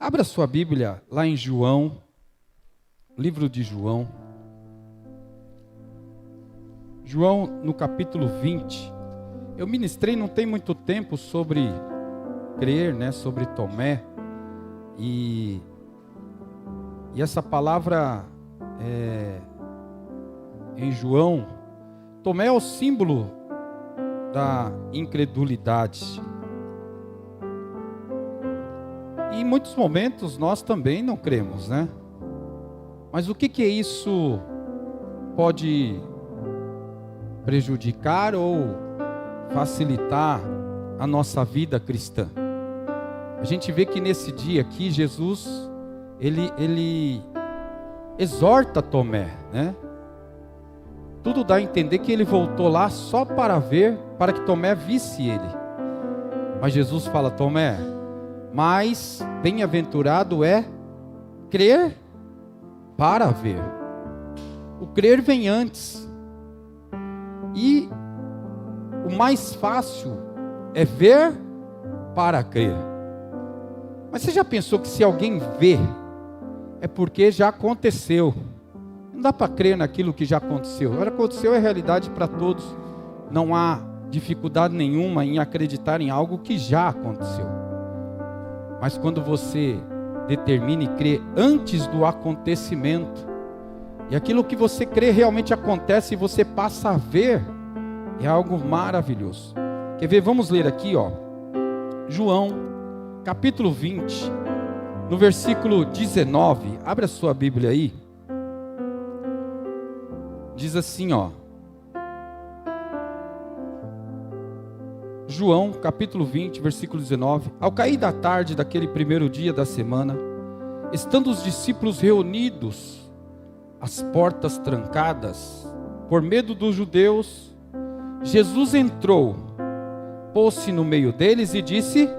Abra sua Bíblia lá em João, livro de João. João no capítulo 20. Eu ministrei não tem muito tempo sobre crer, sobre Tomé. E essa palavra em João, Tomé é o símbolo da incredulidade. E em muitos momentos nós também não cremos, Mas o que isso pode prejudicar ou facilitar a nossa vida cristã? A gente vê que nesse dia aqui Jesus, ele exorta Tomé, Tudo dá a entender que ele voltou lá só para que Tomé visse ele. Mas Jesus fala: Tomé, mas bem-aventurado é crer para ver. O crer vem antes. E o mais fácil é ver para crer. Mas você já pensou que se alguém vê, é porque já aconteceu? Não dá para crer naquilo que já aconteceu. Agora, aconteceu é realidade para todos. Não há dificuldade nenhuma em acreditar em algo que já aconteceu. Mas quando você determina e crê antes do acontecimento, e aquilo que você crê realmente acontece e você passa a ver, é algo maravilhoso. Quer ver? Vamos ler aqui, João, capítulo 20, no versículo 19. Abre a sua Bíblia aí. Diz assim, João, capítulo 20, versículo 19. Ao cair da tarde daquele primeiro dia da semana, estando os discípulos reunidos, as portas trancadas, por medo dos judeus, Jesus entrou, pôs-se no meio deles e disse: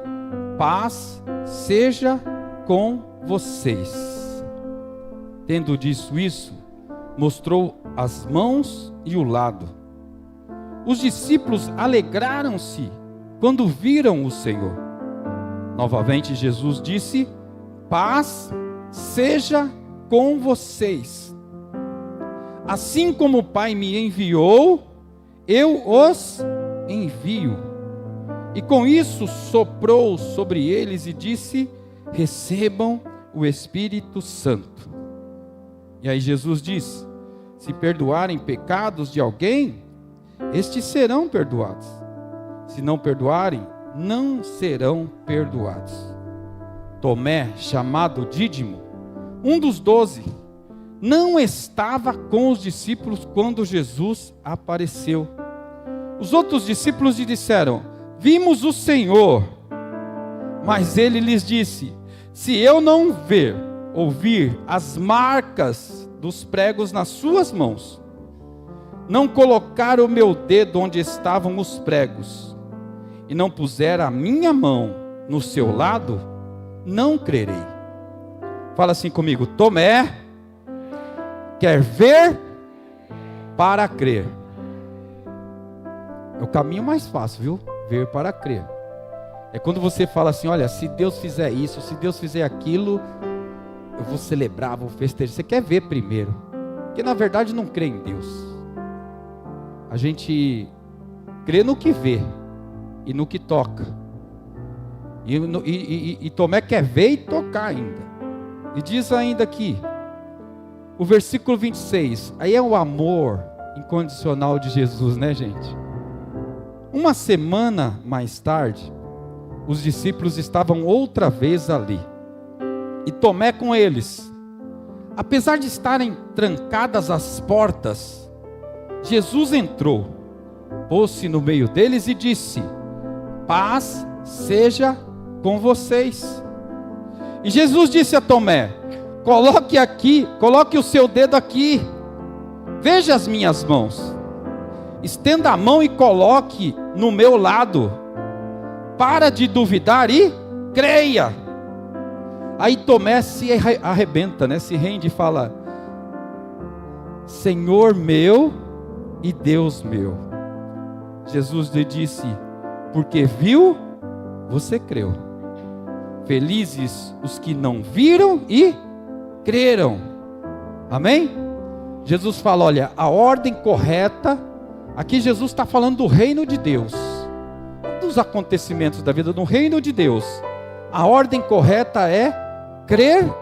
paz seja com vocês. Tendo dito isso, mostrou as mãos e o lado. Os discípulos alegraram-se quando viram o Senhor. Novamente Jesus disse: paz seja com vocês. Assim como o Pai me enviou, eu os envio. E com isso soprou sobre eles e disse: recebam o Espírito Santo. E aí Jesus diz: se perdoarem pecados de alguém, estes serão perdoados. Se não perdoarem, não serão perdoados. Tomé, chamado Dídimo, um dos 12, não estava com os discípulos quando Jesus apareceu. Os outros discípulos lhe disseram: vimos o Senhor. Mas ele lhes disse: se eu não ouvir as marcas dos pregos nas suas mãos, não colocar o meu dedo onde estavam os pregos, e não puser a minha mão no seu lado, não crerei. Fala assim comigo: Tomé quer ver para crer. É o caminho mais fácil, viu? Ver para crer. É quando você fala assim: olha, se Deus fizer isso, se Deus fizer aquilo, eu vou celebrar, vou festejar. Você quer ver primeiro, porque na verdade não crê em Deus. A gente crê no que vê e no que toca. E Tomé quer ver e tocar ainda. E diz ainda aqui, o versículo 26, aí é o amor incondicional de Jesus, gente? Uma semana mais tarde, os discípulos estavam outra vez ali, e Tomé com eles. Apesar de estarem trancadas as portas, Jesus entrou, pôs-se no meio deles e disse: paz seja com vocês. E Jesus disse a Tomé: coloque o seu dedo aqui, veja as minhas mãos, estenda a mão e coloque no meu lado, para de duvidar e creia. Aí Tomé se arrebenta, se rende e fala: Senhor meu e Deus meu. Jesus lhe disse: porque viu, você creu. Felizes os que não viram e creram. Amém? Jesus fala, olha, a ordem correta, aqui Jesus está falando do reino de Deus, dos acontecimentos da vida do reino de Deus. A ordem correta é crer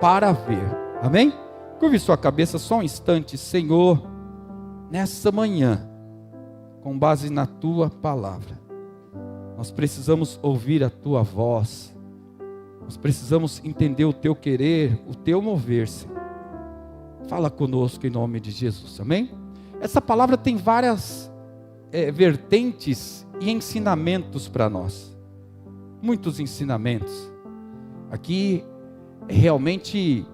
para ver. Amém? Curve sua cabeça só um instante. Senhor, nessa manhã, com base na tua palavra, nós precisamos ouvir a tua voz, nós precisamos entender o teu querer, o teu mover-se. Fala conosco em nome de Jesus, amém? Essa palavra tem várias vertentes e ensinamentos para nós, muitos ensinamentos. Aqui é realmente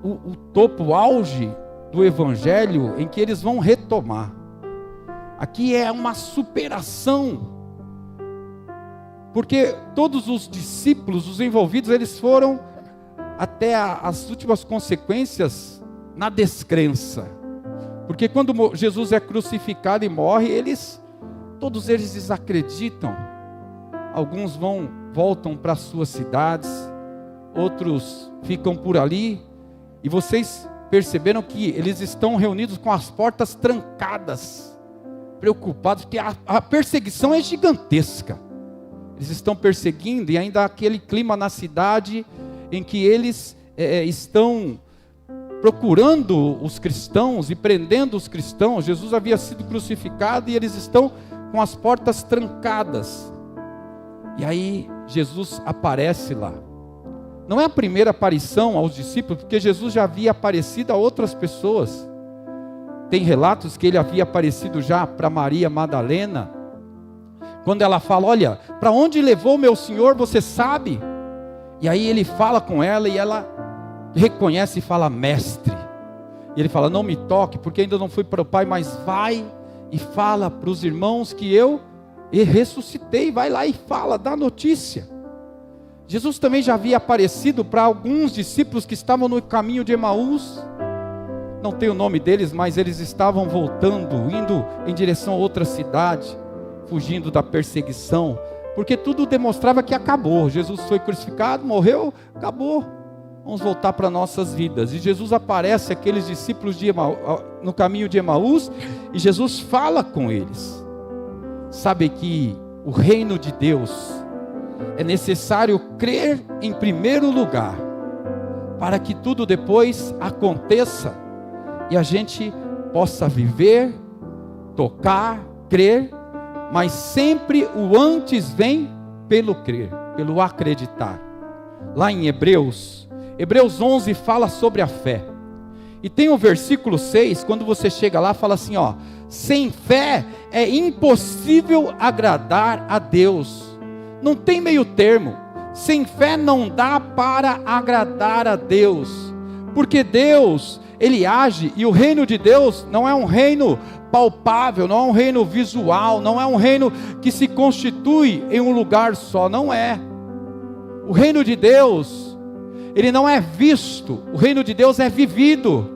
o topo, o auge do evangelho em que eles vão retomar. Aqui é uma superação, porque todos os discípulos, os envolvidos, eles foram até as últimas consequências na descrença. Porque quando Jesus é crucificado e morre, todos eles desacreditam. Alguns voltam para suas cidades, outros ficam por ali. E vocês perceberam que eles estão reunidos com as portas trancadas, preocupados, porque a perseguição é gigantesca. Eles estão perseguindo e ainda há aquele clima na cidade em que eles estão procurando os cristãos e prendendo os cristãos. Jesus havia sido crucificado e eles estão com as portas trancadas. E aí Jesus aparece lá. Não é a primeira aparição aos discípulos, porque Jesus já havia aparecido a outras pessoas. Tem relatos que ele havia aparecido já para Maria Madalena, quando ela fala, olha, para onde levou meu Senhor, você sabe? E aí ele fala com ela e ela reconhece e fala, mestre. E ele fala, não me toque, porque ainda não fui para o Pai, mas vai e fala para os irmãos que eu ressuscitei. Vai lá e fala, dá notícia. Jesus também já havia aparecido para alguns discípulos que estavam no caminho de Emaús. Não tem o nome deles, mas eles estavam voltando, indo em direção a outra cidade, fugindo da perseguição, porque tudo demonstrava que acabou. Jesus foi crucificado, morreu, acabou. Vamos voltar para nossas vidas. E Jesus aparece àqueles discípulos no caminho de Emaús, e Jesus fala com eles. Sabe que o reino de Deus é necessário crer em primeiro lugar, para que tudo depois aconteça e a gente possa viver, tocar, crer, mas sempre o antes vem pelo crer, pelo acreditar. Lá em Hebreus 11 fala sobre a fé. E tem o versículo 6, quando você chega lá, fala assim, ó: sem fé é impossível agradar a Deus. Não tem meio termo. Sem fé não dá para agradar a Deus. Porque Deus, Ele age, e o reino de Deus não é um reino palpável, não é um reino visual, não é um reino que se constitui em um lugar só, não é. O reino de Deus, ele não é visto, o reino de Deus é vivido.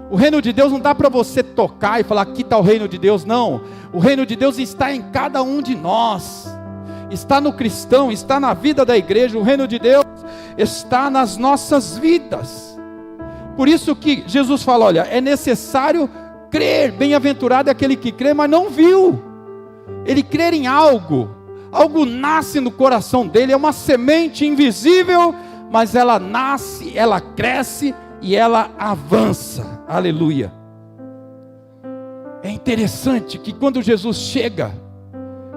O reino de Deus não dá para você tocar e falar, aqui está o reino de Deus, não. O reino de Deus está em cada um de nós, está no cristão, está na vida da igreja. O reino de Deus está nas nossas vidas. Por isso que Jesus fala, olha, é necessário crer, bem-aventurado é aquele que crê, mas não viu. Ele crer em algo nasce no coração dele, é uma semente invisível, mas ela nasce, ela cresce e ela avança. Aleluia. É interessante que quando Jesus chega,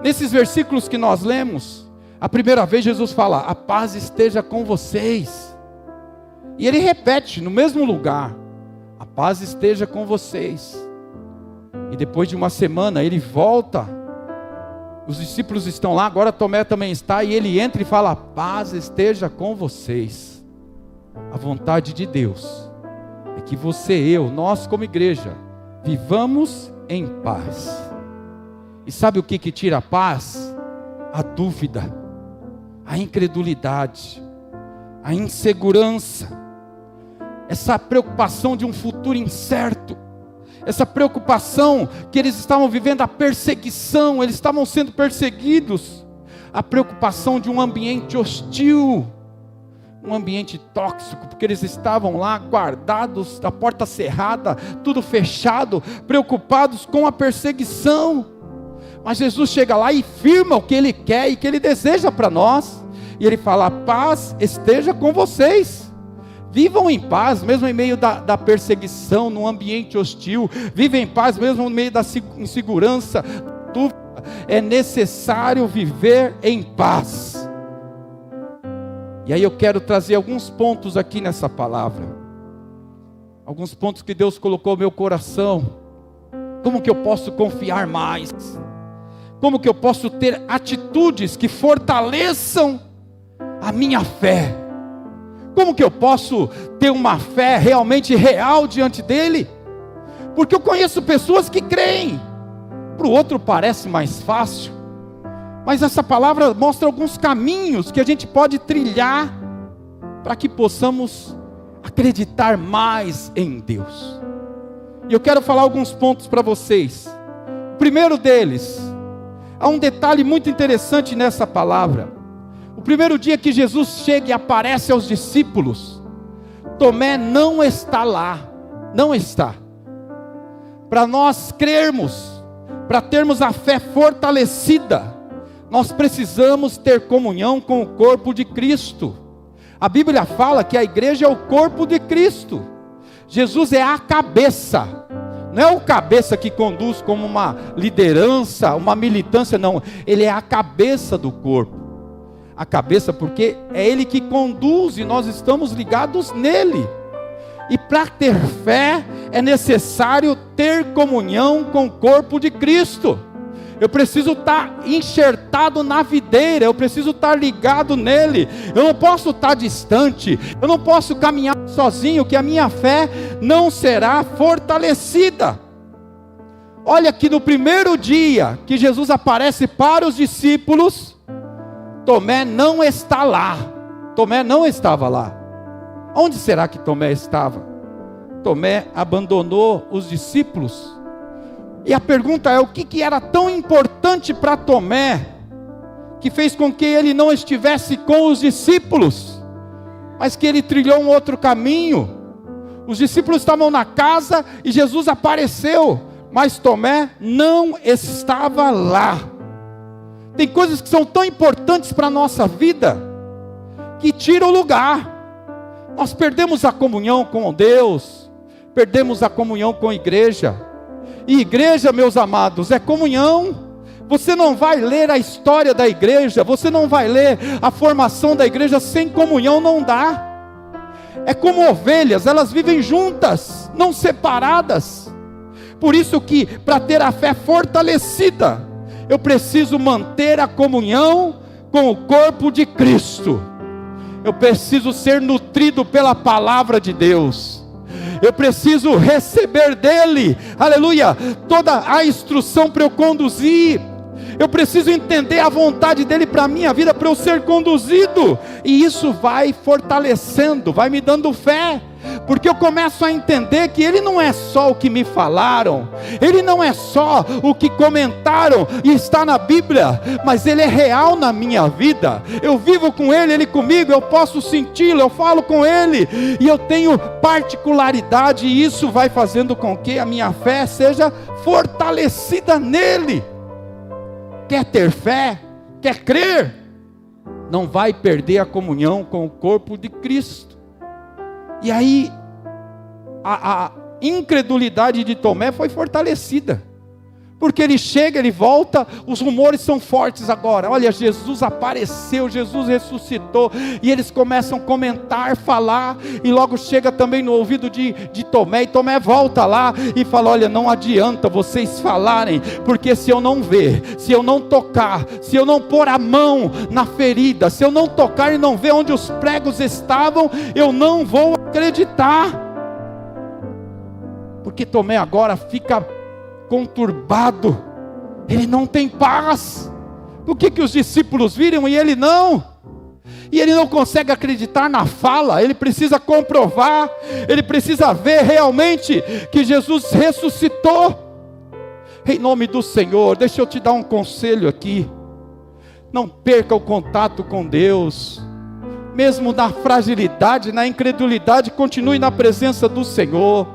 nesses versículos que nós lemos, a primeira vez Jesus fala, a paz esteja com vocês. E ele repete no mesmo lugar, a paz esteja com vocês. E depois de uma semana ele volta, os discípulos estão lá, agora Tomé também está, e ele entra e fala, a paz esteja com vocês. A vontade de Deus é que você, nós como igreja, vivamos em paz. E sabe o que tira a paz? A dúvida, a incredulidade, a insegurança, essa preocupação de um futuro incerto, essa preocupação que eles estavam vivendo a perseguição, eles estavam sendo perseguidos. a preocupação de um ambiente hostil, um ambiente tóxico, porque eles estavam lá guardados, a porta cerrada, tudo fechado, preocupados com a perseguição. Mas Jesus chega lá e firma o que Ele quer e que Ele deseja para nós. E Ele fala: a paz esteja com vocês. Vivam em paz, mesmo em meio da perseguição, num ambiente hostil. Vivam em paz, mesmo no meio da insegurança. É necessário viver em paz. E aí eu quero trazer alguns pontos aqui nessa palavra. Alguns pontos que Deus colocou no meu coração. Como que eu posso confiar mais? Como que eu posso ter atitudes que fortaleçam a minha fé? Como que eu posso ter uma fé realmente real diante dEle? Porque eu conheço pessoas que creem. Para o outro parece mais fácil. Mas essa palavra mostra alguns caminhos que a gente pode trilhar para que possamos acreditar mais em Deus. E eu quero falar alguns pontos para vocês. O primeiro deles, há um detalhe muito interessante nessa palavra. O primeiro dia que Jesus chega e aparece aos discípulos, Tomé não está lá, não está. Para nós crermos, para termos a fé fortalecida, nós precisamos ter comunhão com o corpo de Cristo. A Bíblia fala que a igreja é o corpo de Cristo. Jesus é a cabeça. Não é o cabeça que conduz como uma liderança, uma militância, não. Ele é a cabeça do corpo. A cabeça porque é Ele que conduz e nós estamos ligados nele. E para ter fé é necessário ter comunhão com o corpo de Cristo. Eu preciso estar enxertado na videira, eu preciso estar ligado nele. Eu não posso estar distante, eu não posso caminhar sozinho, que a minha fé não será fortalecida. Olha que no primeiro dia que Jesus aparece para os discípulos, Tomé não está lá. Tomé não estava lá. Onde será que Tomé estava? Tomé abandonou os discípulos. E a pergunta é: o que era tão importante para Tomé, que fez com que ele não estivesse com os discípulos, mas que ele trilhou um outro caminho? Os discípulos estavam na casa e Jesus apareceu, mas Tomé não estava lá. Tem coisas que são tão importantes para a nossa vida, que tiram o lugar. Nós perdemos a comunhão com Deus, perdemos a comunhão com a igreja. E igreja, meus amados, é comunhão. Você não vai ler a história da igreja, você não vai ler a formação da igreja sem comunhão, não dá. É como ovelhas, elas vivem juntas, não separadas. Por isso que, para ter a fé fortalecida, eu preciso manter a comunhão com o corpo de Cristo. Eu preciso ser nutrido pela palavra de Deus. Eu preciso receber dele, aleluia, toda a instrução para eu conduzir. Eu preciso entender a vontade dele para a minha vida, para eu ser conduzido. E isso vai fortalecendo, vai me dando fé. Porque eu começo a entender que ele não é só o que me falaram, ele não é só o que comentaram e está na Bíblia, mas ele é real na minha vida. Eu vivo com ele, ele comigo, eu posso senti-lo, eu falo com ele, e eu tenho particularidade, e isso vai fazendo com que a minha fé seja fortalecida nele. Quer ter fé? Quer crer? Não vai perder a comunhão com o corpo de Cristo. E aí, a incredulidade de Tomé foi fortalecida. Porque ele chega, ele volta, os rumores são fortes agora. Olha, Jesus apareceu, Jesus ressuscitou. E eles começam a comentar, falar. E logo chega também no ouvido de Tomé. E Tomé volta lá e fala: olha, não adianta vocês falarem. Porque se eu não ver, se eu não tocar, se eu não pôr a mão na ferida, se eu não tocar e não ver onde os pregos estavam, eu não vou acreditar. Porque Tomé agora fica conturbado, ele não tem paz. O que os discípulos viram e ele não? E ele não consegue acreditar na fala, ele precisa comprovar, ele precisa ver realmente que Jesus ressuscitou. Em nome do Senhor, deixa eu te dar um conselho aqui. Não perca o contato com Deus. Mesmo na fragilidade, na incredulidade, continue na presença do Senhor.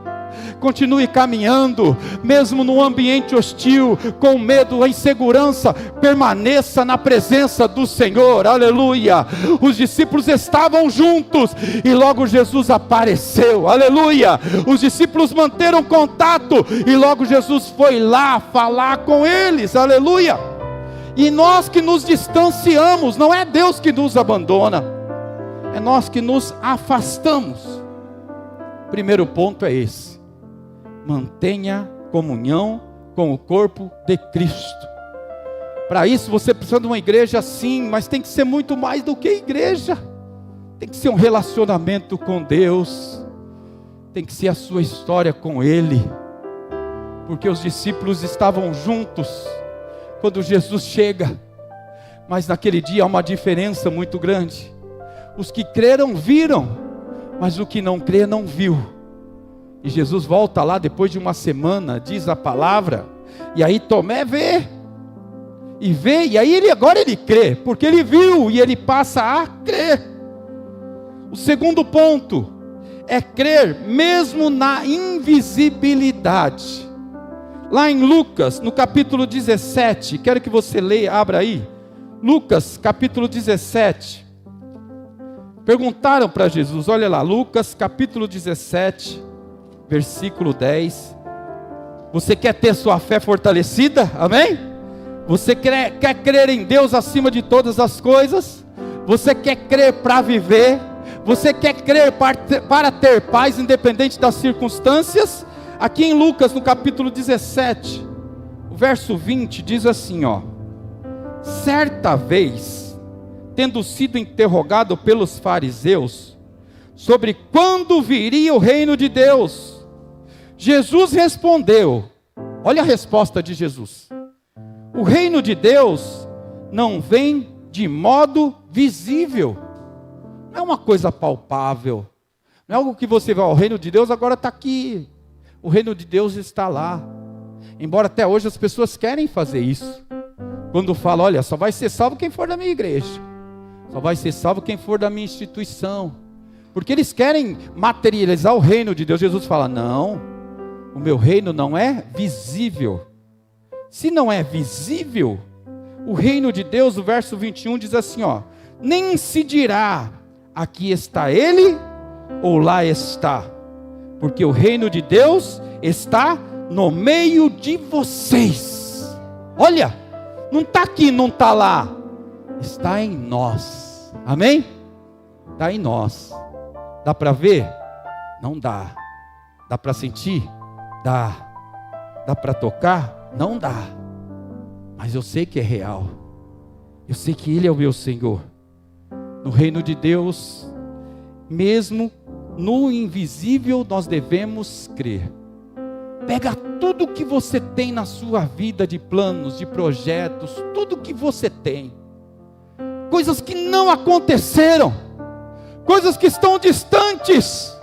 Continue caminhando, mesmo num ambiente hostil, com medo, a insegurança, permaneça na presença do Senhor, aleluia. Os discípulos estavam juntos, e logo Jesus apareceu, aleluia. Os discípulos manteram contato, e logo Jesus foi lá falar com eles, aleluia. E nós que nos distanciamos, não é Deus que nos abandona, é nós que nos afastamos. Primeiro ponto é esse: mantenha comunhão com o corpo de Cristo. Para isso você precisa de uma igreja sim, mas tem que ser muito mais do que igreja. Tem que ser um relacionamento com Deus. Tem que ser a sua história com Ele. Porque os discípulos estavam juntos quando Jesus chega. Mas naquele dia há uma diferença muito grande. Os que creram viram, mas o que não crê não viu. E Jesus volta lá depois de uma semana, diz a palavra, e aí Tomé vê, e aí agora ele crê, porque ele viu, e ele passa a crer. O segundo ponto é crer mesmo na invisibilidade. Lá em Lucas, no capítulo 17, quero que você leia, abra aí, Lucas capítulo 17, perguntaram para Jesus, olha lá, Lucas capítulo 17, versículo 10, você quer ter sua fé fortalecida? Amém? Você quer crer em Deus acima de todas as coisas? Você quer crer para viver? Você quer crer para ter paz independente das circunstâncias? Aqui em Lucas no capítulo 17, o verso 20 diz assim, ó: certa vez, tendo sido interrogado pelos fariseus sobre quando viria o reino de Deus, Jesus respondeu, olha a resposta de Jesus: o reino de Deus não vem de modo visível, não é uma coisa palpável, não é algo que você vai, o reino de Deus agora está aqui, o reino de Deus está lá, embora até hoje as pessoas querem fazer isso, quando falam, olha, só vai ser salvo quem for da minha igreja, só vai ser salvo quem for da minha instituição, porque eles querem materializar o reino de Deus. Jesus fala, não, o meu reino não é visível. Se não é visível, o reino de Deus, o verso 21 diz assim, ó: nem se dirá, aqui está ele, ou lá está, porque o reino de Deus está no meio de vocês. Olha, não está aqui, não está lá, está em nós, amém? Está em nós. Dá para ver? Não dá. Dá para sentir? Dá. Dá para tocar? Não dá. Mas eu sei que é real. Eu sei que Ele é o meu Senhor. No reino de Deus, mesmo no invisível, nós devemos crer. Pega tudo que você tem na sua vida, de planos, de projetos, tudo que você tem, coisas que não aconteceram, coisas que estão distantes,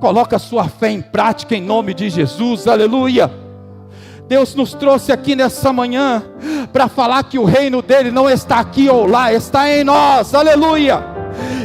coloca a sua fé em prática em nome de Jesus, aleluia. Deus nos trouxe aqui nessa manhã para falar que o reino dele não está aqui ou lá, está em nós, aleluia.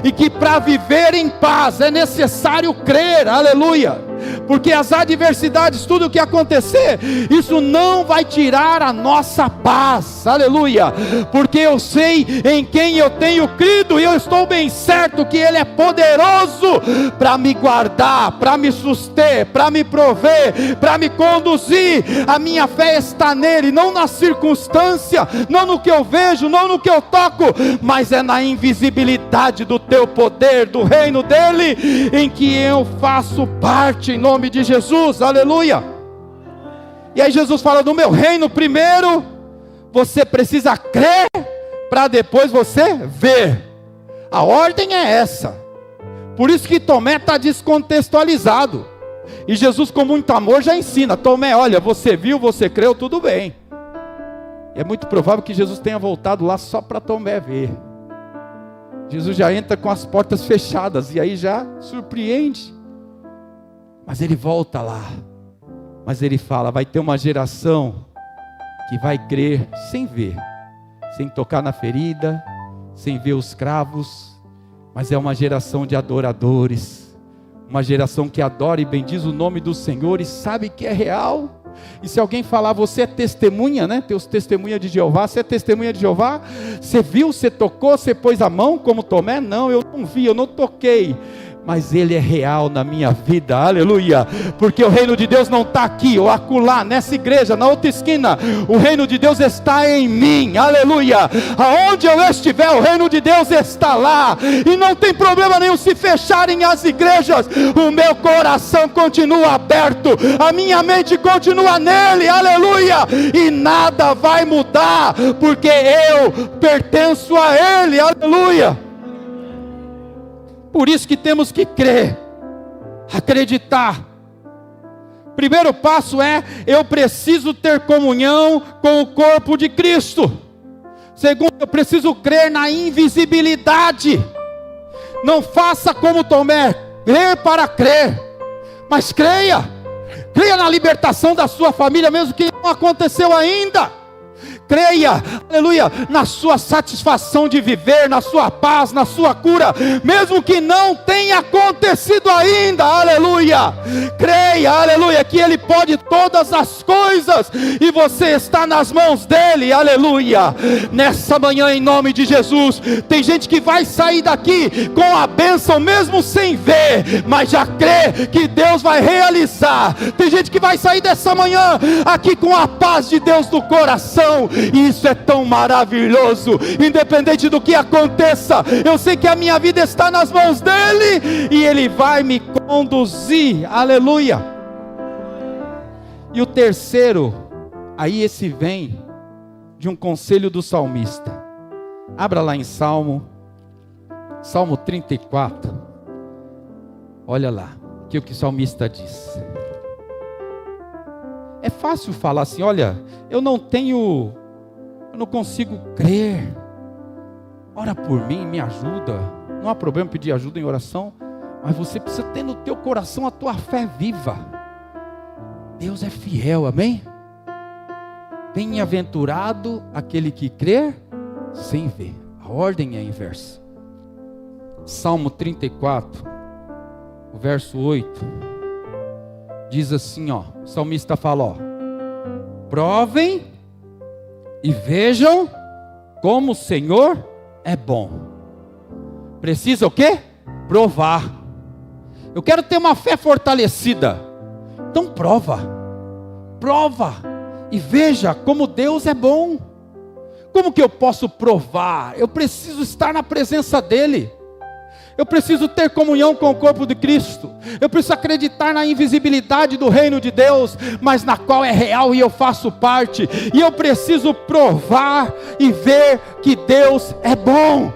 E que para viver em paz é necessário crer, aleluia. Porque as adversidades, tudo o que acontecer, isso não vai tirar a nossa paz, aleluia. Porque eu sei em quem eu tenho crido, e eu estou bem certo que Ele é poderoso para me guardar, para me suster, para me prover, para me conduzir. A minha fé está nele, não na circunstância, não no que eu vejo, não no que eu toco, mas é na invisibilidade do teu poder, do reino dele, em que eu faço parte, em nome de Jesus, aleluia. E aí Jesus fala, do meu reino primeiro você precisa crer, para depois você ver. A ordem é essa. Por isso que Tomé está descontextualizado, e Jesus com muito amor já ensina, Tomé, olha, você viu, você creu, tudo bem. É muito provável que Jesus tenha voltado lá só para Tomé ver. Jesus já entra com as portas fechadas, e aí já surpreende. Mas ele volta lá, mas ele fala, vai ter uma geração que vai crer sem ver, sem tocar na ferida, sem ver os cravos, mas é uma geração de adoradores, uma geração que adora e bendiz o nome do Senhor e sabe que é real. E se alguém falar, você é testemunha, né? Teus testemunha de Jeová, você é testemunha de Jeová? Você viu, você tocou, você pôs a mão como Tomé? Não, eu não vi, eu não toquei. Mas Ele é real na minha vida, aleluia, porque o reino de Deus não está aqui ou acolá, nessa igreja, na outra esquina, o reino de Deus está em mim, aleluia, aonde eu estiver, o reino de Deus está lá, e não tem problema nenhum se fecharem as igrejas, o meu coração continua aberto, a minha mente continua nele, aleluia, e nada vai mudar, porque eu pertenço a Ele, aleluia. Por isso que temos que crer, acreditar. Primeiro passo é, eu preciso ter comunhão com o corpo de Cristo. Segundo, eu preciso crer na invisibilidade. Não faça como Tomé, crer para crer, mas creia na libertação da sua família, mesmo que não aconteceu ainda. Creia, aleluia, na sua satisfação de viver, na sua paz, na sua cura, mesmo que não tenha acontecido ainda, aleluia. Creia, aleluia, que Ele pode todas as coisas, e você está nas mãos dEle, aleluia. Nessa manhã, em nome de Jesus, tem gente que vai sair daqui com a bênção, mesmo sem ver, mas já crê que Deus vai realizar. Tem gente que vai sair dessa manhã, aqui com a paz de Deus no coração, e isso é tão maravilhoso, independente do que aconteça, eu sei que a minha vida está nas mãos dEle, e Ele vai me conduzir, aleluia. E o terceiro, aí esse vem de um conselho do salmista. Abra lá em Salmo 34, olha lá, o que o salmista diz. É fácil falar assim, olha, eu não consigo crer, ora por mim, me ajuda. Não há problema pedir ajuda em oração, mas você precisa ter no teu coração a tua fé viva. Deus é fiel, amém? Bem-aventurado aquele que crê sem ver. A ordem é inversa. Salmo 34, o verso 8, diz assim, ó, o salmista fala, ó, provem e vejam como o Senhor é bom. Precisa o quê? Provar. Eu quero ter uma fé fortalecida. Então prova e veja como Deus é bom. Como que eu posso provar? Eu preciso estar na presença dEle. Eu preciso ter comunhão com o corpo de Cristo. Eu preciso acreditar na invisibilidade do reino de Deus, mas na qual é real e eu faço parte. E eu preciso provar e ver que Deus é bom.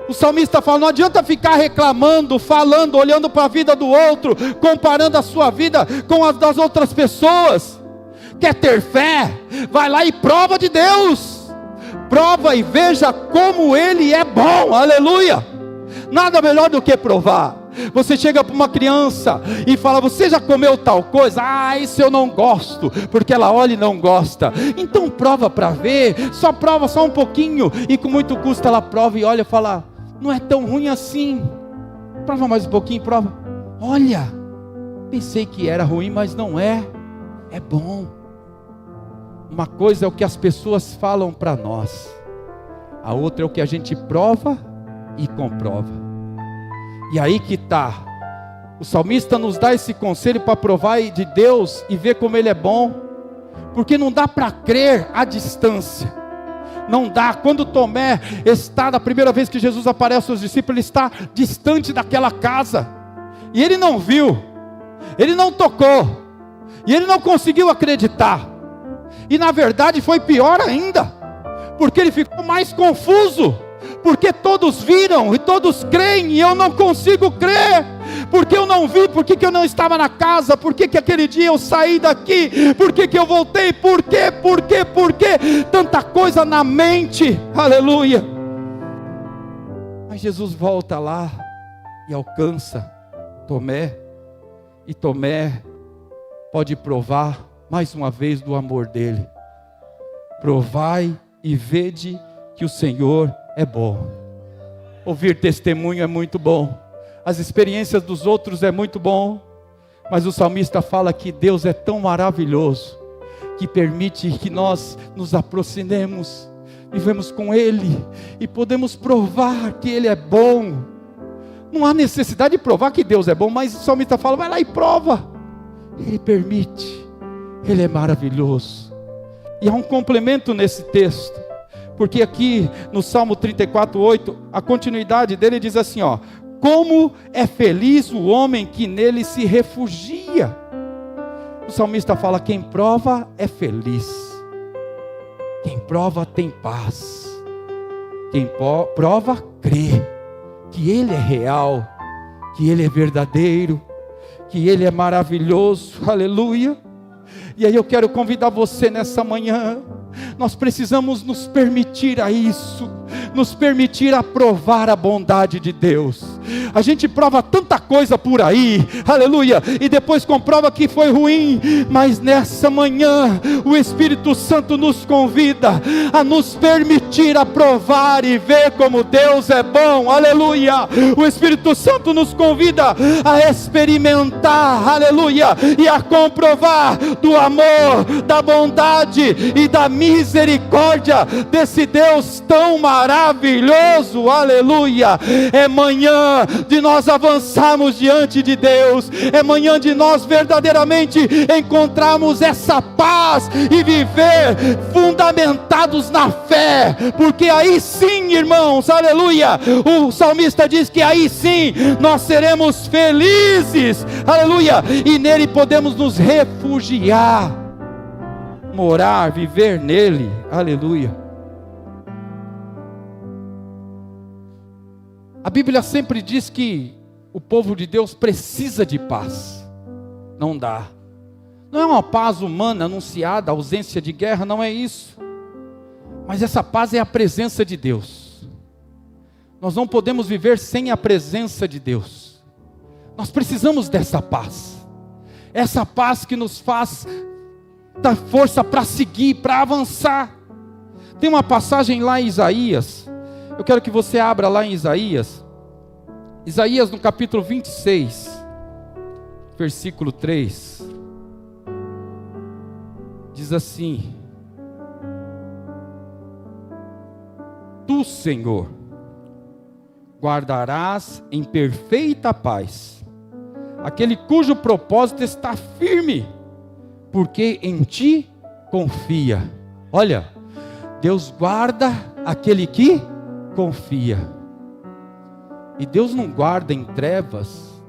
O salmista fala, não adianta ficar reclamando, falando, olhando para a vida do outro, comparando a sua vida com as das outras pessoas. Quer ter fé? Vai lá e prova de Deus. Prova e veja como Ele é bom, aleluia. Nada melhor do que provar. Você chega para uma criança e fala, você já comeu tal coisa? Ah, isso eu não gosto, porque ela olha e não gosta. Então prova para ver, prova só um pouquinho, e com muito custo ela prova e olha e fala, não é tão ruim assim. Prova mais um pouquinho, prova. Olha, pensei que era ruim, mas não é, é bom. Uma coisa é o que as pessoas falam para nós, a outra é o que a gente prova e comprova. E aí que está, o salmista nos dá esse conselho para provar de Deus e ver como Ele é bom, porque não dá para crer à distância, não dá. Quando Tomé está, da primeira vez que Jesus aparece aos discípulos, ele está distante daquela casa, e ele não viu, ele não tocou, e ele não conseguiu acreditar, e na verdade foi pior ainda, porque ele ficou mais confuso, porque todos viram e todos creem, e eu não consigo crer, porque eu não vi, porque que eu não estava na casa, porque que aquele dia eu saí daqui, porque que eu voltei, por quê, tanta coisa na mente, aleluia. Mas Jesus volta lá e alcança Tomé, e Tomé pode provar mais uma vez do amor dele. Provai e vede que o Senhor é bom. Ouvir testemunho é muito bom, as experiências dos outros é muito bom, mas o salmista fala que Deus é tão maravilhoso, que permite que nós nos aproximemos, vivemos com Ele, e podemos provar que Ele é bom. Não há necessidade de provar que Deus é bom, mas o salmista fala, vai lá e prova. Ele permite, Ele é maravilhoso. E há um complemento nesse texto, porque aqui no Salmo 34:8, a continuidade dele diz assim, ó: como é feliz o homem que nele se refugia. O salmista fala, quem prova é feliz, quem prova tem paz, quem prova crê que Ele é real, que Ele é verdadeiro, que Ele é maravilhoso, aleluia. E aí eu quero convidar você nessa manhã, nós precisamos nos permitir a isso, nos permitir aprovar a bondade de Deus. A gente prova tanta coisa por aí, aleluia, e depois comprova que foi ruim, mas nessa manhã, o Espírito Santo nos convida a nos permitir aprovar e ver como Deus é bom, aleluia. O Espírito Santo nos convida a experimentar, aleluia, e a comprovar do amor, da bondade e da misericórdia desse Deus tão maravilhoso, aleluia. É manhã de nós avançarmos diante de Deus, é manhã de nós verdadeiramente encontrarmos essa paz e viver fundamentados na fé, porque aí sim, irmãos, aleluia, o salmista diz que aí sim nós seremos felizes, aleluia, e nele podemos nos refugiar, morar, viver nele, aleluia. A Bíblia sempre diz que o povo de Deus precisa de paz. Não dá. Não é uma paz humana anunciada, ausência de guerra, não é isso. Mas essa paz é a presença de Deus. Nós não podemos viver sem a presença de Deus. Nós precisamos dessa paz. Essa paz que nos faz dar força para seguir, para avançar. Tem uma passagem lá em Isaías. Eu quero que você abra lá em Isaías. Isaías no capítulo 26, versículo 3. Diz assim: Tu, Senhor, guardarás em perfeita paz aquele cujo propósito está firme, porque em ti confia. Olha, Deus guarda aquele que confia. E Deus não guarda em trevas,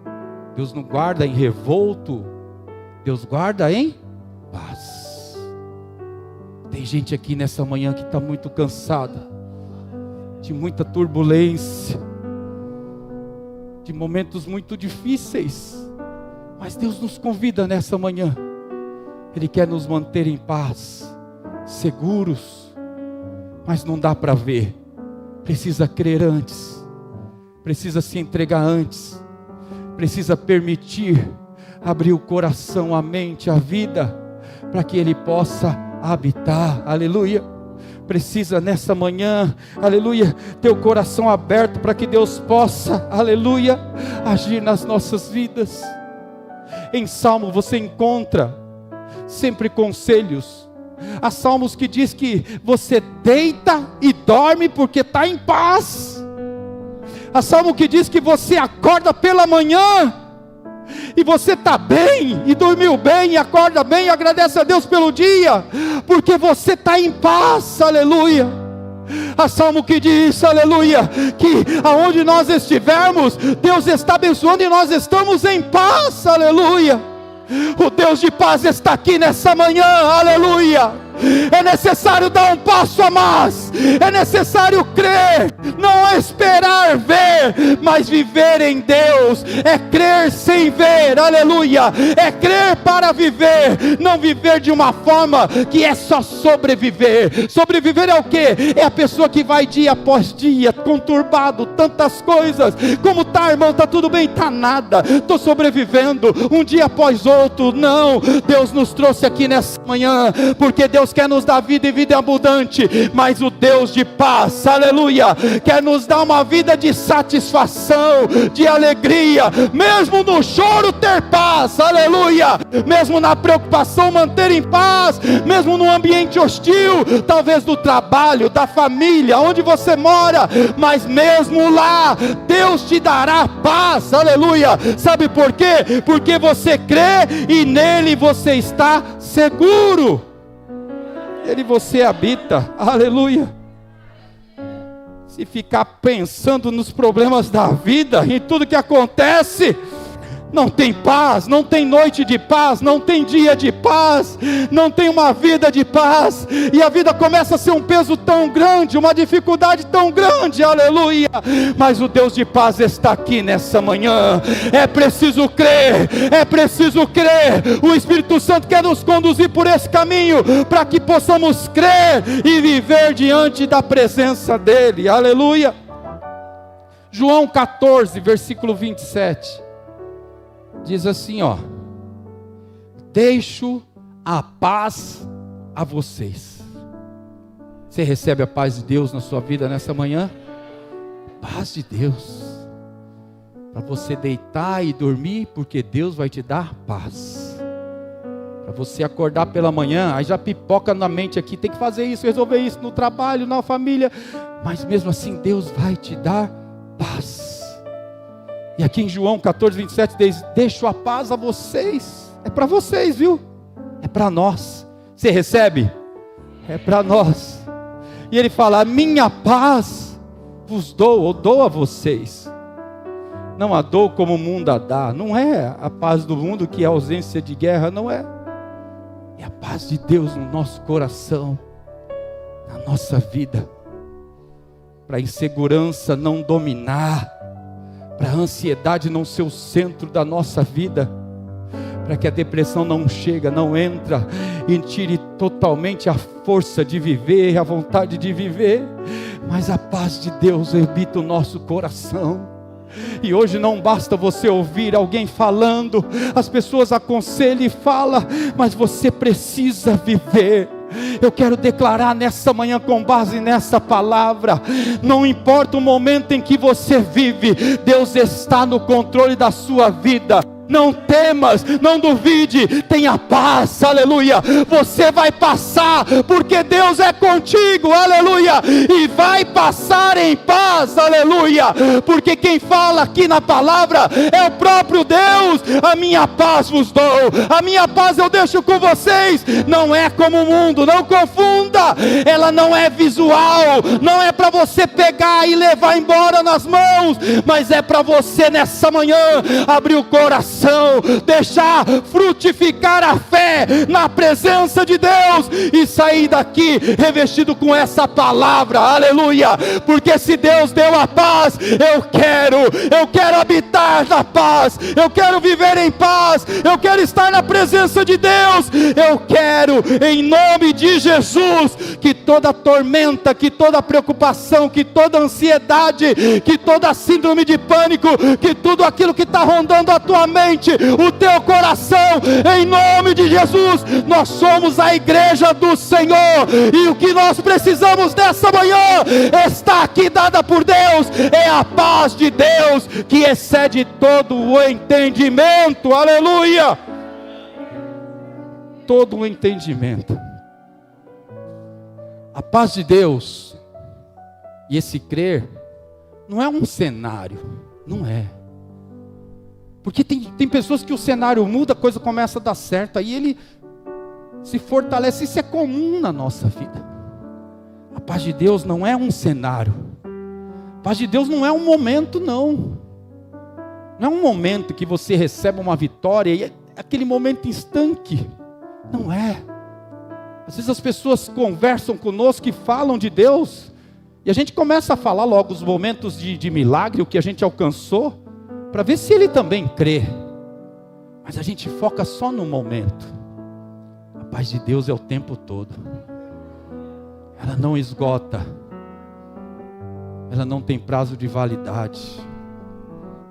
Deus não guarda em revolto, Deus guarda em paz. Tem gente aqui nessa manhã que está muito cansada, de muita turbulência, de momentos muito difíceis, mas Deus nos convida nessa manhã. Ele quer nos manter em paz, seguros, mas não dá para ver. Precisa crer antes, precisa se entregar antes, precisa permitir, abrir o coração, a mente, a vida, para que Ele possa habitar, aleluia. Precisa nessa manhã, aleluia, ter o coração aberto para que Deus possa, aleluia, agir nas nossas vidas. Em Salmo você encontra sempre conselhos. Há salmos que diz que você deita e dorme porque está em paz. Há salmo que diz que você acorda pela manhã e você está bem, e dormiu bem, e acorda bem, e agradece a Deus pelo dia, porque você está em paz, aleluia. Há salmo que diz, aleluia, que aonde nós estivermos, Deus está abençoando e nós estamos em paz, aleluia. O Deus de paz está aqui nessa manhã, aleluia. É necessário dar um passo a mais, é necessário crer, não esperar ver, mas viver em Deus. É crer sem ver, aleluia. É crer para viver, não viver de uma forma que é só sobreviver. Sobreviver é o que? É a pessoa que vai dia após dia, conturbado, tantas coisas. Como tá, irmão? Tá tudo bem? Tá nada, estou sobrevivendo, um dia após outro. Não, Deus nos trouxe aqui nessa manhã, porque Deus Deus quer nos dar vida e vida abundante, mas o Deus de paz, aleluia, quer nos dar uma vida de satisfação, de alegria, mesmo no choro ter paz, aleluia, mesmo na preocupação manter em paz, mesmo no ambiente hostil, talvez do trabalho, da família, onde você mora, mas mesmo lá, Deus te dará paz, aleluia. Sabe por quê? Porque você crê e nele você está seguro, nele você habita, aleluia. Se ficar pensando nos problemas da vida, em tudo que acontece, não tem paz, não tem noite de paz, não tem dia de paz, não tem uma vida de paz, e a vida começa a ser um peso tão grande, uma dificuldade tão grande, aleluia, mas o Deus de paz está aqui nessa manhã. É preciso crer, o Espírito Santo quer nos conduzir por esse caminho, para que possamos crer e viver diante da presença dEle, aleluia. João 14, versículo 27, diz assim, ó: deixo a paz a vocês. Você recebe a paz de Deus na sua vida nessa manhã? Paz de Deus, para você deitar e dormir, porque Deus vai te dar paz. Para você acordar pela manhã, aí já pipoca na mente aqui, tem que fazer isso, resolver isso no trabalho, na família, mas mesmo assim Deus vai te dar paz. E aqui em João 14, 27 diz: deixo a paz a vocês. É para vocês, viu? É para nós. Você recebe? É para nós. E ele fala: a minha paz vos dou, ou dou a vocês. Não a dou como o mundo a dá. Não é a paz do mundo que é ausência de guerra, não é. É a paz de Deus no nosso coração, na nossa vida, para a insegurança não dominar, para a ansiedade não ser o centro da nossa vida, para que a depressão não chega, não entra e tire totalmente a força de viver, a vontade de viver, mas a paz de Deus habita o nosso coração. E hoje não basta você ouvir alguém falando, as pessoas aconselham e falam, mas você precisa viver. Eu quero declarar nessa manhã, com base nessa palavra, não importa o momento em que você vive, Deus está no controle da sua vida. Não temas, não duvide, tenha paz, aleluia. Você vai passar, porque Deus é contigo, aleluia. E vai passar em paz, aleluia. Porque quem fala aqui na palavra é o próprio Deus. A minha paz vos dou, a minha paz eu deixo com vocês. Não é como o mundo, não confunda. Ela não é visual, não é para você pegar e levar embora nas mãos, mas é para você nessa manhã abrir o coração, deixar frutificar a fé na presença de Deus e sair daqui revestido com essa palavra, aleluia. Porque se Deus deu a paz, eu quero habitar na paz, eu quero viver em paz, eu quero estar na presença de Deus, eu quero, em nome de Jesus, que toda tormenta, que toda preocupação, que toda ansiedade, que toda síndrome de pânico, que tudo aquilo que está rondando a tua mente, o teu coração, em nome de Jesus. Nós somos a igreja do Senhor, e o que nós precisamos nessa manhã está aqui dada por Deus, é a paz de Deus que excede todo o entendimento, aleluia. Todo o entendimento. A paz de Deus e esse crer não é um cenário, não é. Porque tem pessoas que o cenário muda, a coisa começa a dar certo, aí ele se fortalece. Isso é comum na nossa vida. A paz de Deus não é um cenário. A paz de Deus não é um momento, não. Não é um momento que você recebe uma vitória e é aquele momento instante. Não é. Às vezes as pessoas conversam conosco e falam de Deus, e a gente começa a falar logo os momentos de milagre, o que a gente alcançou, para ver se ele também crê. Mas a gente foca só no momento. A paz de Deus é o tempo todo. Ela não esgota. Ela não tem prazo de validade.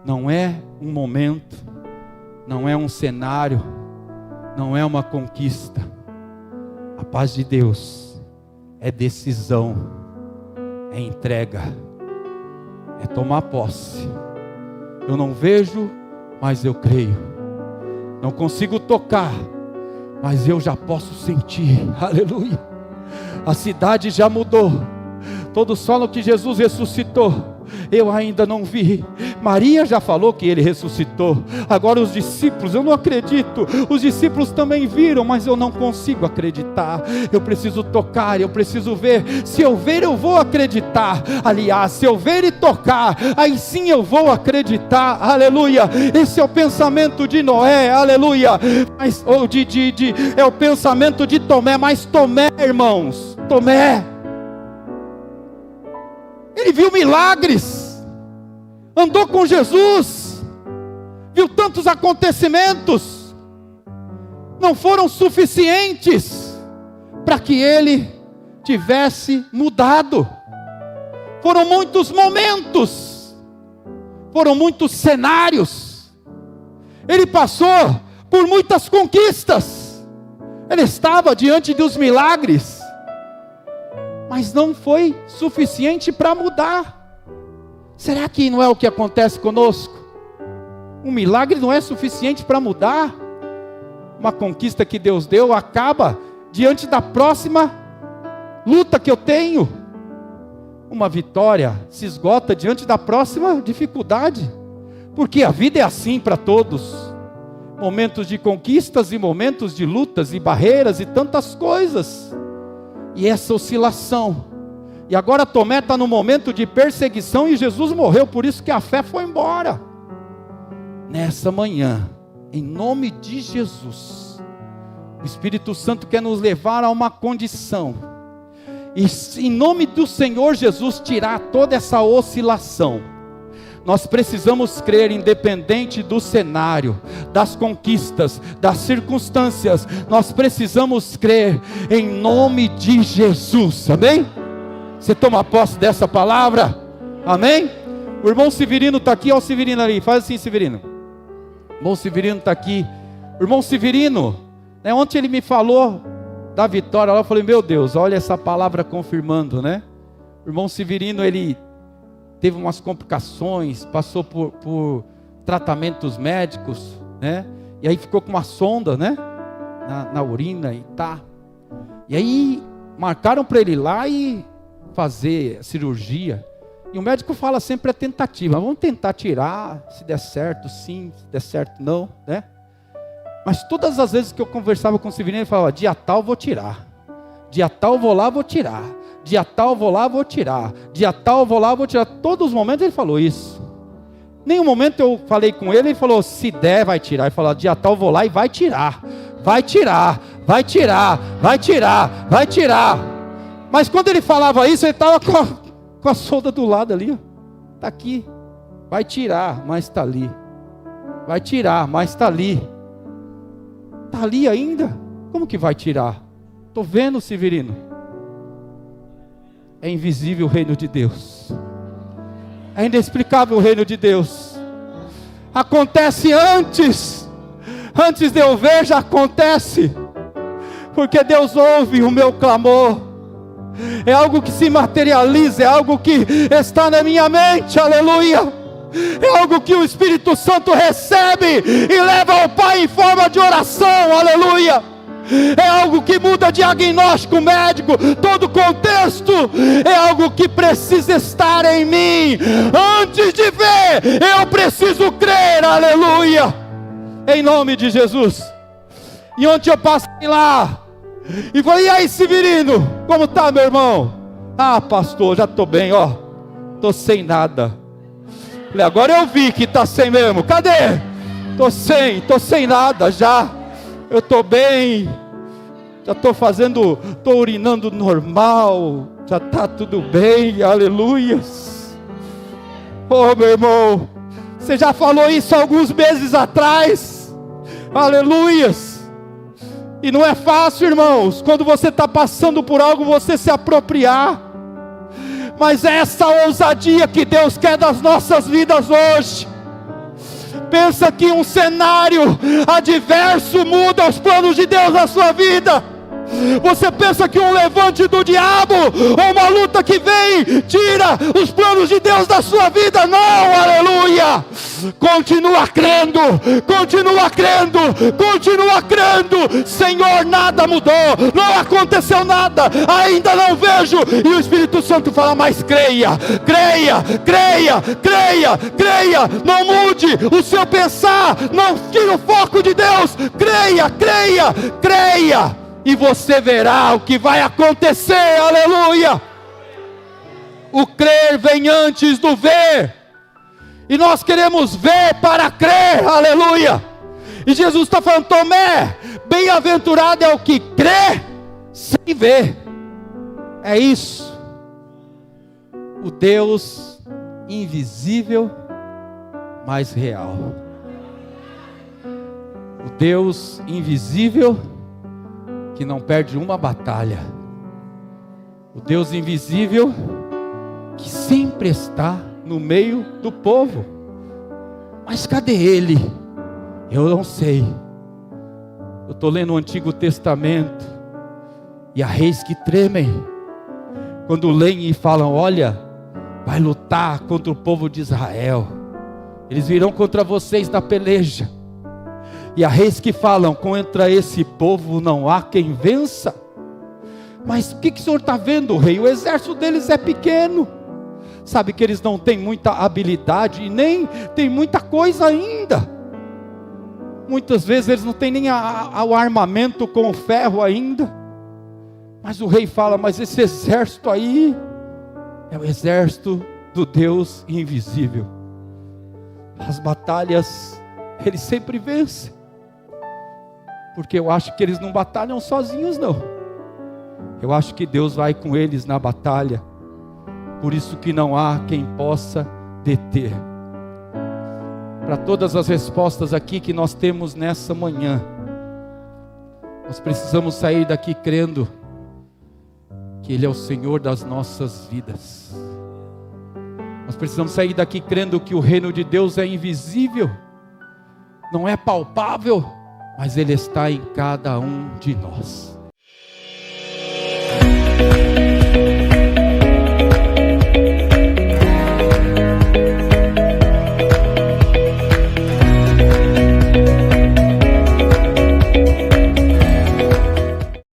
Não é um momento, não é um cenário, não é uma conquista. A paz de Deus é decisão, é entrega, é tomar posse. Eu não vejo, mas eu creio. Não consigo tocar, mas eu já posso sentir. Aleluia. A cidade já mudou. Todos falam que Jesus ressuscitou. Eu ainda não vi. Maria já falou que ele ressuscitou. Agora os discípulos, eu não acredito. Os discípulos também viram, mas eu não consigo acreditar. Eu preciso tocar, eu preciso ver. Se eu ver, eu vou acreditar. Aliás, se eu ver e tocar, aí sim eu vou acreditar. Aleluia. Esse é o pensamento de Noé. Aleluia. Mas, é o pensamento de Tomé. Mas Tomé, irmãos, Tomé, ele viu milagres, andou com Jesus, viu tantos acontecimentos, não foram suficientes para que ele tivesse mudado. Foram muitos momentos, foram muitos cenários, ele passou por muitas conquistas, ele estava diante dos milagres, mas não foi suficiente para mudar. Será que não é o que acontece conosco? Um milagre não é suficiente para mudar. Uma conquista que Deus deu acaba diante da próxima luta que eu tenho. Uma vitória se esgota diante da próxima dificuldade. Porque a vida é assim para todos. Momentos de conquistas e momentos de lutas e barreiras e tantas coisas. E essa oscilação. E agora Tomé está no momento de perseguição e Jesus morreu, por isso que a fé foi embora. Nessa manhã, em nome de Jesus, o Espírito Santo quer nos levar a uma condição. E em nome do Senhor Jesus, tirar toda essa oscilação. Nós precisamos crer, independente do cenário, das conquistas, das circunstâncias. Nós precisamos crer em nome de Jesus, amém? Você toma posse dessa palavra? Amém? O irmão Severino está aqui, olha o Severino ali, faz assim, Severino. O irmão Severino está aqui. O irmão Severino, ontem ele me falou da vitória, eu falei, meu Deus, olha essa palavra confirmando, né? O irmão Severino, ele teve umas complicações, passou por tratamentos médicos, né? E aí ficou com uma sonda, né? Na urina e tá. E aí marcaram para ele ir lá e fazer a cirurgia. E o médico fala sempre a tentativa. Vamos tentar tirar, se der certo sim, se der certo não, né? Mas todas as vezes que eu conversava com o Severino, ele falava, dia tal vou tirar. Dia tal vou lá, vou tirar. Dia tal vou lá, vou tirar. Dia tal vou lá, vou tirar. Todos os momentos ele falou isso. Nenhum momento eu falei com ele, ele falou, se der vai tirar. Ele falou, dia tal vou lá e vai tirar. Vai tirar, vai tirar, vai tirar, vai tirar. Mas quando ele falava isso, ele estava com a solda do lado ali. Está aqui. Vai tirar, mas está ali. Vai tirar, mas está ali. Está ali ainda? Como que vai tirar? Estou vendo, Severino. É invisível o reino de Deus. É inexplicável o reino de Deus. Acontece antes de eu ver, já acontece. Porque Deus ouve o meu clamor. É algo que se materializa, é algo que está na minha mente, aleluia. É algo que o Espírito Santo recebe e leva ao Pai em forma de oração, aleluia. É algo que muda diagnóstico médico, todo contexto. É algo que precisa estar em mim. Antes de ver, eu preciso crer, aleluia. Em nome de Jesus. E ontem eu passei lá e falei, e aí Severino, como tá meu irmão? Ah pastor, já estou bem, ó. Estou sem nada. Falei, agora eu vi que está sem mesmo. Cadê? Estou sem nada já. Eu estou bem, já estou urinando normal, já está tudo bem, aleluias. Oh meu irmão, você já falou isso alguns meses atrás, aleluias. E não é fácil, irmãos, quando você está passando por algo, você se apropriar. Mas é essa ousadia que Deus quer das nossas vidas hoje. Pensa que um cenário adverso muda os planos de Deus na sua vida. Você pensa que um levante do diabo, ou uma luta que vem, tira os planos de Deus da sua vida? Não, aleluia! Continua crendo, continua crendo, continua crendo. Senhor, nada mudou, não aconteceu nada, ainda não vejo. E o Espírito Santo fala, mas creia, creia, creia, creia, creia. Não mude o seu pensar, não tire o foco de Deus. Creia, creia, creia, e você verá o que vai acontecer, aleluia. O crer vem antes do ver, e nós queremos ver para crer, aleluia. E Jesus está falando, Tomé, bem-aventurado é o que crê sem ver. É isso. O Deus invisível, mas real. O Deus invisível, que não perde uma batalha. O Deus invisível, que sempre está no meio do povo. Mas cadê Ele? Eu não sei. Eu estou lendo o Antigo Testamento, e há reis que tremem quando leem e falam, olha, vai lutar contra o povo de Israel, eles virão contra vocês na peleja. E há reis que falam, contra esse povo não há quem vença. Mas o que o senhor está vendo, rei? O exército deles é pequeno. Sabe que eles não têm muita habilidade, e nem tem muita coisa ainda. Muitas vezes eles não têm nem o armamento com o ferro ainda. Mas o rei fala, mas esse exército aí é o exército do Deus invisível. As batalhas, eles sempre vencem. Porque eu acho que eles não batalham sozinhos, não. Eu acho que Deus vai com eles na batalha. Por isso que não há quem possa deter. Para todas as respostas aqui que nós temos nessa manhã, nós precisamos sair daqui crendo que Ele é o Senhor das nossas vidas. Nós precisamos sair daqui crendo que o reino de Deus é invisível, não é palpável, mas Ele está em cada um de nós.